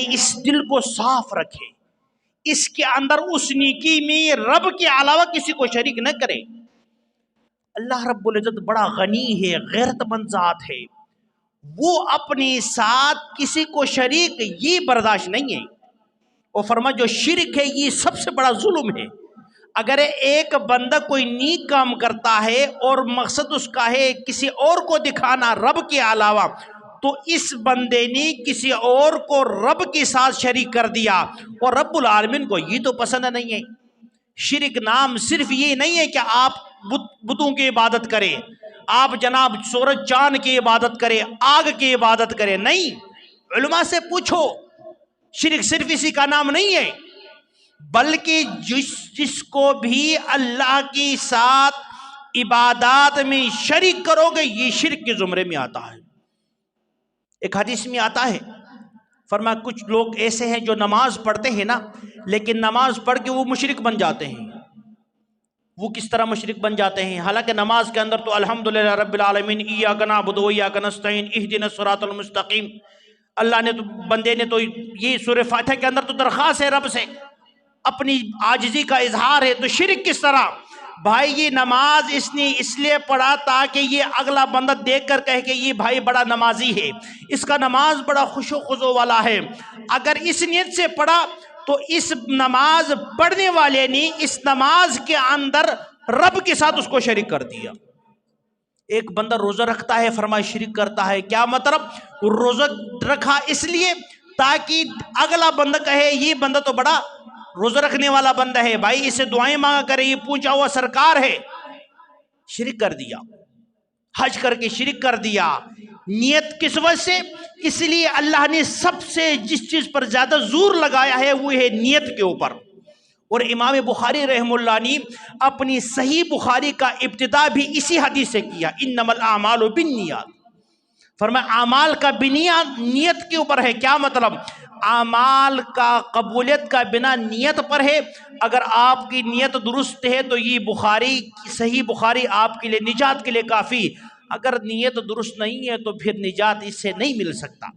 اس دل کو صاف رکھے، اس کے اندر اس نیکی میں رب کے علاوہ کسی کو شریک نہ کرے۔ اللہ رب العزت بڑا غنی ہے، غیرت مند ذات ہے، وہ اپنے ساتھ کسی کو شریک یہ برداشت نہیں ہے۔ وہ فرما جو شرک ہے یہ سب سے بڑا ظلم ہے۔ اگر ایک بندہ کوئی نیک کام کرتا ہے اور مقصد اس کا ہے کسی اور کو دکھانا رب کے علاوہ، تو اس بندے نے کسی اور کو رب کے ساتھ شریک کر دیا، اور رب العالمین کو یہ تو پسند نہیں ہے۔ شرک نام صرف یہ نہیں ہے کہ آپ بتوں کی عبادت کریں، آپ جناب سورج چاند کی عبادت کریں، آگ کی عبادت کریں، نہیں۔ علماء سے پوچھو، شرک صرف اسی کا نام نہیں ہے، بلکہ جس کو بھی اللہ کے ساتھ عبادات میں شریک کرو گے یہ شرک کے زمرے میں آتا ہے۔ ایک حدیث میں آتا ہے، فرمایا کچھ لوگ ایسے ہیں جو نماز پڑھتے ہیں نا، لیکن نماز پڑھ کے وہ مشرک بن جاتے ہیں۔ وہ کس طرح مشرک بن جاتے ہیں؟ حالانکہ نماز کے اندر تو الحمدللہ رب العالمین ایاک نعبد و ایاک نستعین اہدنا الصراط المستقیم، اللہ نے تو بندے نے تو یہ سورہ فاتحہ کے اندر تو درخواست ہے رب سے، اپنی عاجزی کا اظہار ہے۔ تو شرک کس طرح؟ بھائی یہ نماز اس نے اس لیے پڑھا تاکہ یہ اگلا بندہ دیکھ کر کہے کہ یہ بھائی بڑا نمازی ہے، اس کا نماز بڑا خشوع و خضوع والا ہے۔ اگر اس نیت سے پڑھا تو اس نماز پڑھنے والے نے اس نماز کے اندر رب کے ساتھ اس کو شریک کر دیا۔ ایک بندہ روزہ رکھتا ہے، فرمایا شرک کرتا ہے، کیا مطلب؟ روزہ رکھا اس لیے تاکہ اگلا بندہ کہے یہ بندہ تو بڑا روزہ رکھنے والا بندہ ہے، بھائی اسے دعائیں مانگا کرے، یہ پوچھا ہوا سرکار ہے۔ شرک کر دیا، حج کر کے شرک کر دیا۔ نیت کس وجہ سے؟ اس لیے اللہ نے سب سے جس چیز پر زیادہ زور لگایا ہے وہ ہے نیت کے اوپر۔ اور امام بخاری رحم اللہ نے اپنی صحیح بخاری کا ابتدا بھی اسی حدیث سے کیا، انما الاعمال بالنیات۔ فرمایا اعمال کا بنیاد نیت کے اوپر ہے۔ کیا مطلب؟ اعمال کا قبولیت کا بنا نیت پر ہے۔ اگر آپ کی نیت درست ہے تو یہ بخاری صحیح بخاری آپ کے لیے نجات کے لیے کافی، اگر نیت درست نہیں ہے تو پھر نجات اس سے نہیں مل سکتا۔